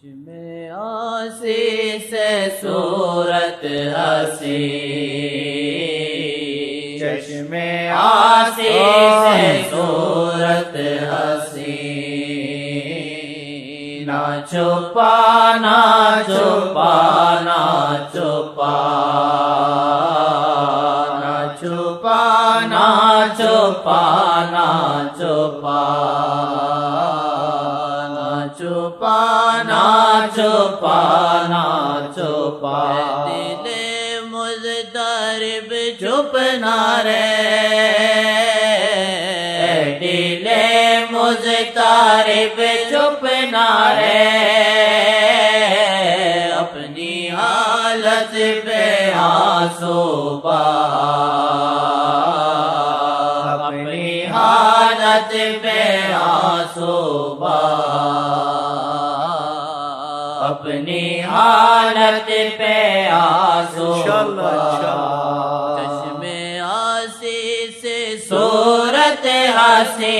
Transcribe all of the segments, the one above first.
چشم آسی سے صورت ہنسی، چشم آسی سے صورت ہنسی، نہ چھپا نہ چھپا نہ چھپا، نہ چھپا نہ چھپا نہ چھپا، چھپا نہ چھپا نہ چھپا، دل مضطرب چپ نہ رہے، دل مضطرب چپ نہ رہے، اپنی حالت پہ آنسو بہا، اپنی حالت پہ آنسو بہا، اپنی حالت پہ آنسو بہا، چشم آسی سے صورت ہنسی،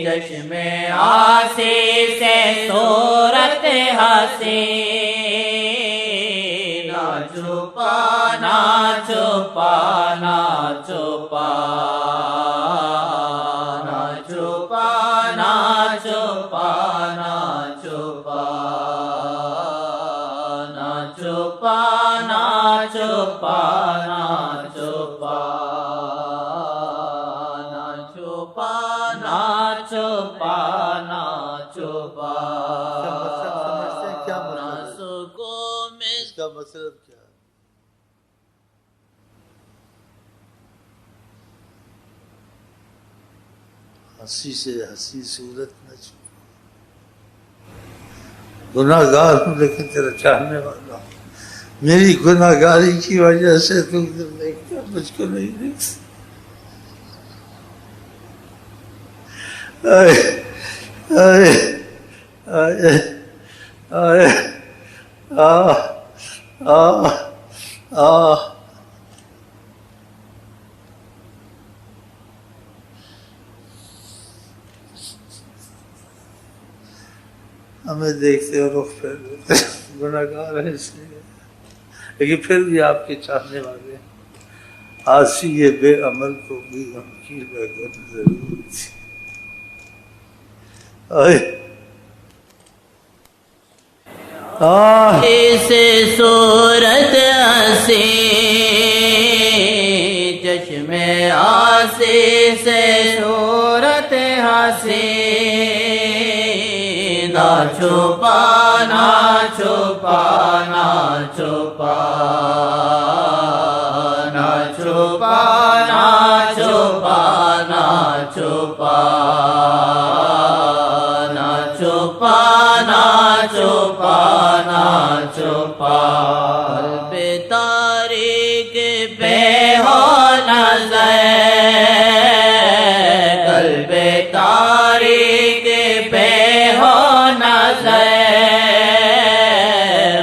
چشم آسی سے صورت ہنسی، نہ چھپا نہ چھپا نہ چھپا، نہ چھپا نہ چھپا نہ چھپا، نہ چھپا نہ چھپا نہ چھپا، نہ چھپا نہ چھپا نہ چھپا، کیا نہ سکو میں اس کا مطلب کیا ہے؟ ہنسی سے ہنسی صورت نہ چھپا، گناہ گار ہوں لیکن تیرا چاہنے والا ہوں، میری گناہ گاری کی وجہ سے تو دیکھتا مجھ کو نہیں دیکھتا، آئے آئے آئے آئے آہ آہ آہ، ہمیں دیکھتے اور رخ پھیر لیتے، گناہ گار ہے اس لیے، لیکن پھر بھی آپ کے چاہنے والے ہیں، آسی یہ بے عمل کو بھی ہم کی لگن ضرور تھی، آئے سے صورت ہنسی، چشم آسی سے صورت ہنسی، نہ چھپا نہ چھپا نہ چھپا، نہ چھپا نہ چھپا نہ چھپا، نہ چھپا نہ چھپا نہ چھپا، قلب تاریک پہ ہو نظر، قلب تاریک پہ ہو نظر،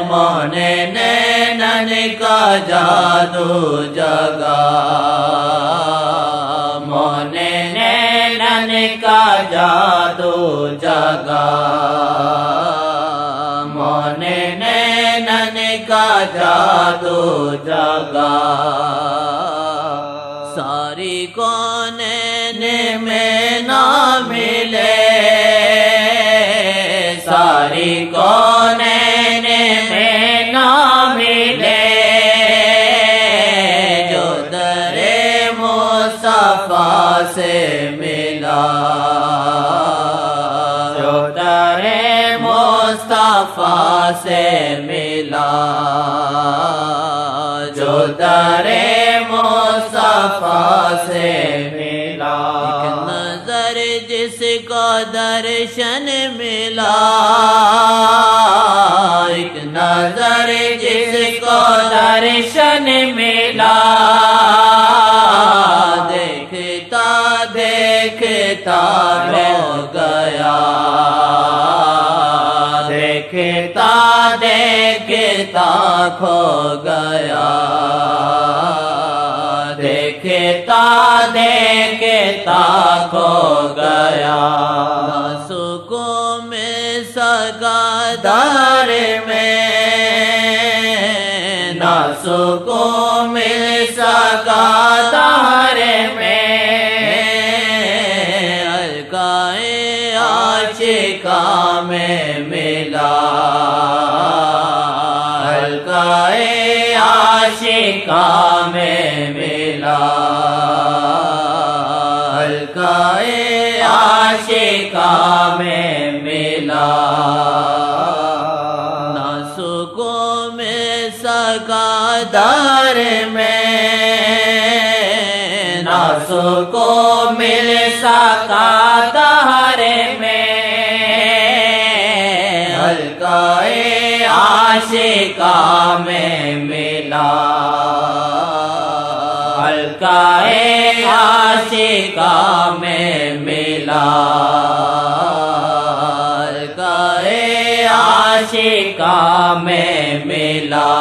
مونے نینن کا جادو جگا، مونے نینن کا جادو جگا، مونے نینن کا جادو جگا، ساری کونین میں نہ ملے، ساری کونین میں نہ ملے، جو در مصطفیٰ سے ملا، جو در مصطفیٰ سے ملا، جو در مصطفیٰ سے ملا، ایک نظر جس کو درشن ملا، ایک نظر جس کو درشن ملا، دیکھتا دیکھتا ہو گیا، دیکھتا دیکھتا کھو گیا، دیکھتا دیکھتا کھو گیا، نہ سکوں میں سکا دار میں نہ سکون مل سکا دار میں حلقۂ عاشقاں میں ملا حلقۂ عاشقاں میں ملا حلقۂ عاشقاں میں ملا نہ سکون مل سکا دار میں نہ سکون مل سکا دار میں حلقۂ عاشقاں میں ملا حلقۂ عاشقاں میں ملا حلقۂ عاشقاں میں ملا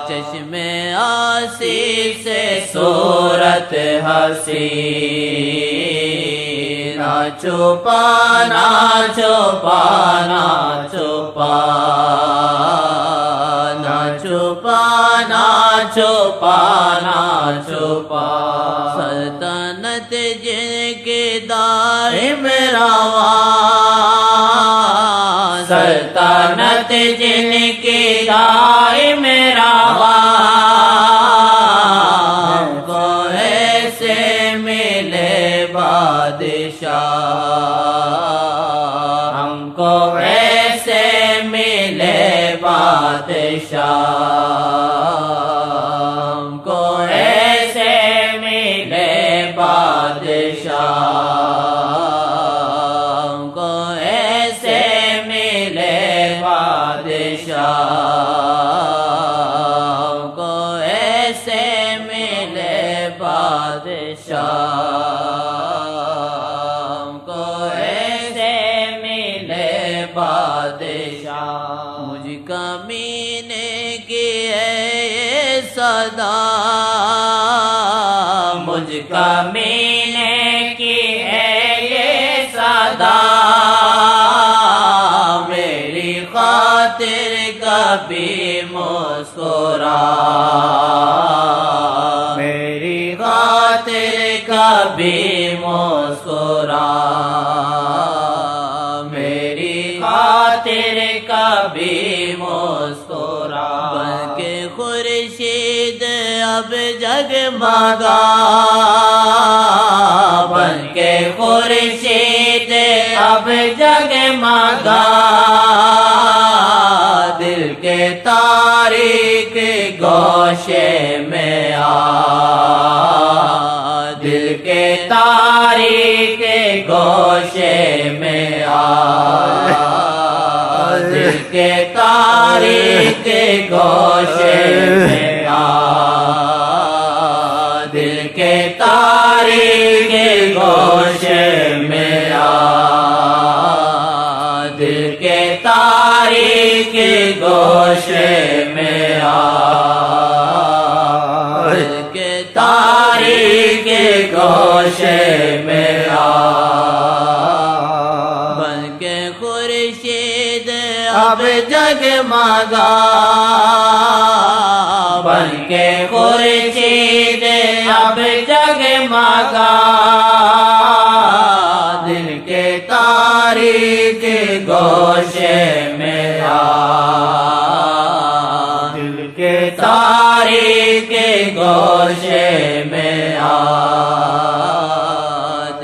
چشم آسی سے صورت حسین نہ چھپانا چھپانا چھپانا چھپانا چھپانا چھپا سلطنت جن کے دائم رواں سلطنت جن کے دائم رواں ہم کو ایسے ملے بادشاہ ہم کو ایسے ملے بادشاہ ہم کو ایسے ملے بادشاہ ہم کو ایسے ملے بادشاہ ہم کو ایسے ملے بادشاہ ہم کو ایسے ملے بادشاہ مجھ کمینے کی ہے یہ صدا مجھ کمینے کی ہے یہ صدا میری خاطر کبھی مسکرا میری خاطر کبھی مسکرا میری خاطر کبھی مسکرا بن کے خورشید اب جگمگا بن کے خورشید اب جگمگا دل کے تاریک گوشے میں آ دل کے تاریک گوشے میں آ دل کے تاریک گوشے میں آ دل کے تاریک گوشے میں آ دل کے تاریک گوشے میں آ دل کے تاریک گوشے میں آ بن کے خورشید اب جگمگا بن کے خورشید اب جگمگا دل کے تاریک گوشے میں آ دل کے تاریک گوشے میں آ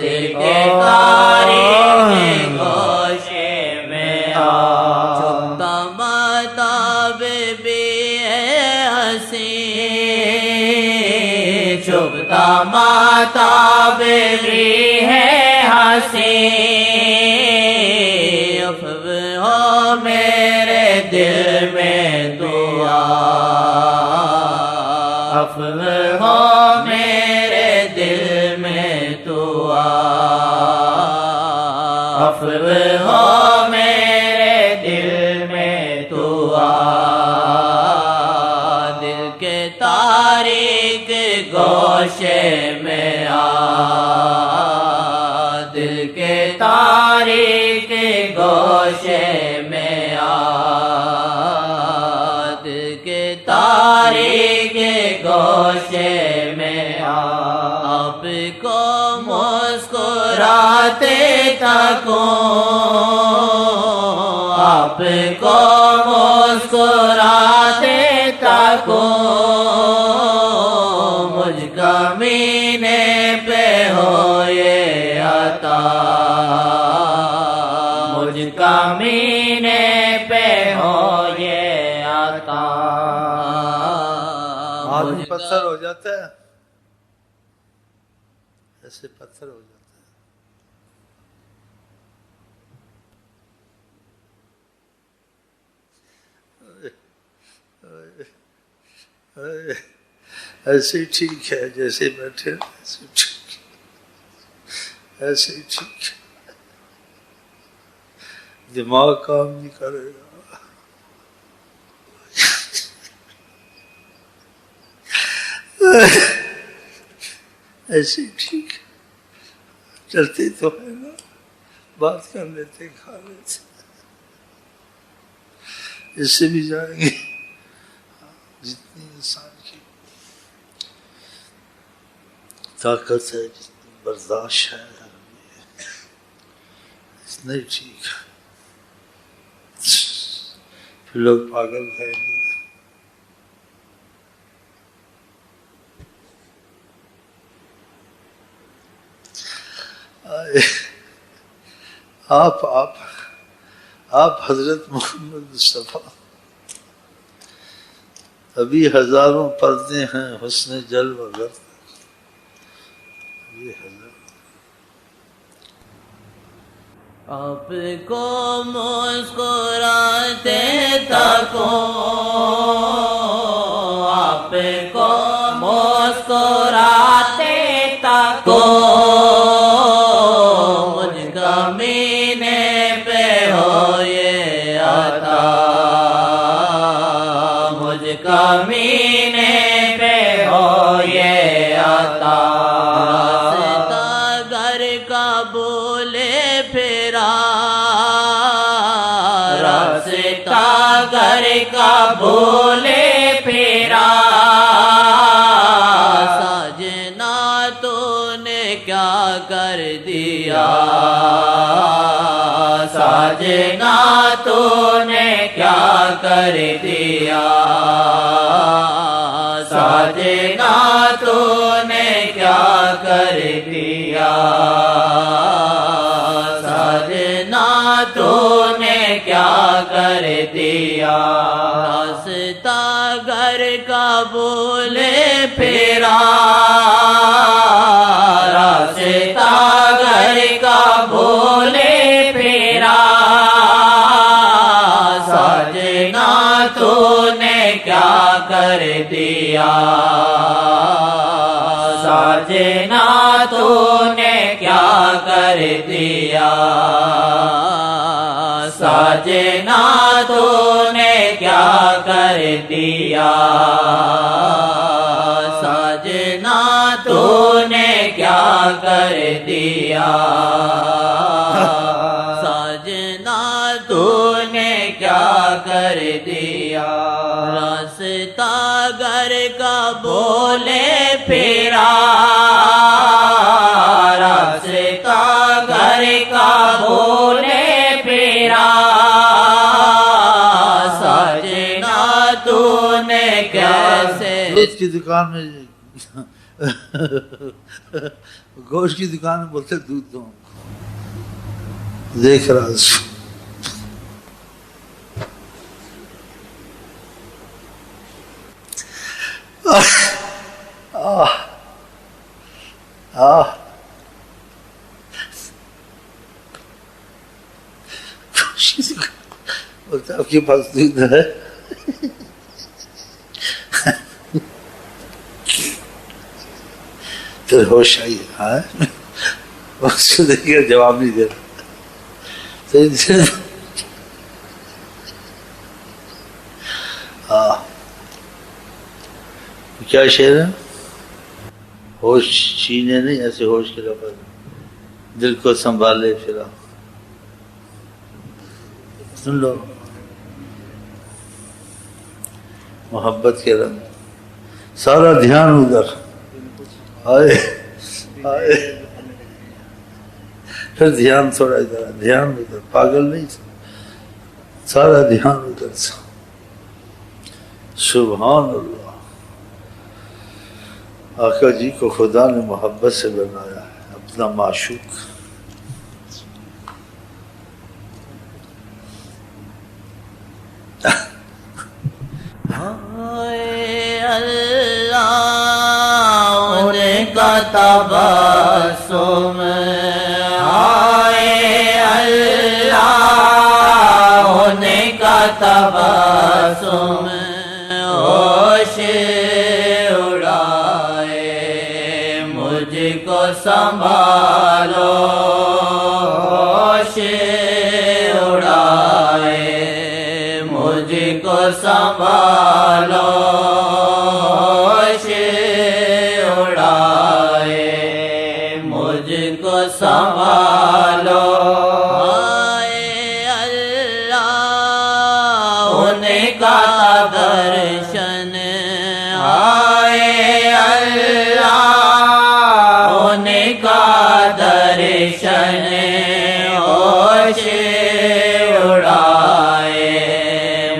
دل کے تاریک گوشے میں آ چھپتا ماتاب بھی ہے حسین چھپتا ماتاب بھی ہے حسین افو ہو میرے دل میں دعا افو ہو میرے دل میں دعا افو ہو میرے دل میں دعا دل کے تاریک گوشے میں آ دل کے تاریک گوشے میں یاد کے تاریخ گوشے میں آپ کو مسکراتے تکوں آپ کو مسکراتے تکوں مجھ کمینے پہ ہو یہ عطا مجھ کمینے پہ ہو یہ عطا آدمی پتھر ہو جاتا ہے، ایسے پتھر ہو جاتا ہے، ایسے ہی ٹھیک ہے جیسے بیٹھے ایسے ٹھیک ہے، ایسے ہی ٹھیک ہے، دماغ کام نہیں کرے گا، ایسے ہی ٹھیک ہے، چلتے تو ہے نا، بات کر لیتے کھا لیتے، اس سے بھی جائیں گے جتنی انسان کی طاقت ہے جتنی برداشت ہے اتنا ہی ٹھیک ہے، پھر لوگ پاگل کہیں گے آپ حضرت محمد مصطفیٰ ابھی ہزاروں پردے ہیں حسن جلوہ گر یہ حضرت آپ کو مسکراتے تکوں آپ کو مسکراتے تکوں مجھ کمینے پہ ہو یہ عطا مجھ کمینے پہ ہو یہ عطا راستہ گر کا بولے پھرا راستہ گر کا بولے پھرا ساجنا تو نے کیا کر دیا ساجنا تو نے کیا کر دیا ساجنا تو نے کیا کر دیا ساجنا تو نے کیا کر دیا راستہ گر کا بولے پھرا راستہ گر کا بولے پھرا ساجنا تو نے کیا کر دیا ساجنا تو نے کیا کر دیا ساجنا تو نے کیا کر دیا ساجنا تو نے کیا کر دیا ساجنا تو نے کیا کر دیا راستہ گر کا بولے پھرا راستہ گر کا بولے پھرا ساجنا تو نے کیسے دودھ کی دکان میں گوشت کی دکان میں بولتے دودھ دو دیکھ رہا اس بولتا آپ کے پاس دودھ ہے تو ہوش آئی ہاں اس کو دیکھیے جواب نہیں دے رہا کیا شعر ہے ہوش چھینے نہیں ایسے ہوش کے لفظ دل کو سنبھالے پھرا سن لو محبت کے رنگ، سارا دھیان ادھر آئے آئے، پھر دھیان تھوڑا ادھر، دھیان ادھر، پاگل نہیں، سارا دھیان ادھر سے۔ سبحان اللہ، آقا جی کو خدا نے محبت سے بنایا ہے، اپنا معشوق۔ اللہ ان کا تبسم، ہائے اللہ ان کا تبسم، ہوش اڑائے مجھ کو سنبھالو، ہوش اڑائے مجھ کو سنبھالو، ہوش اڑائے مجھ کو سنبھالو، ہائے اللہ ان کا درشن، ہائے اللہ ان کا درشن، ہوش اڑائے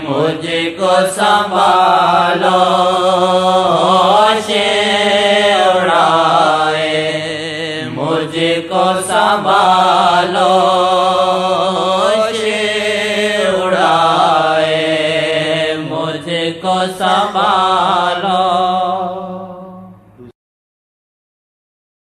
مجھ کو سنبھالو، ہوش اڑائے مجھ کو سنبھالو،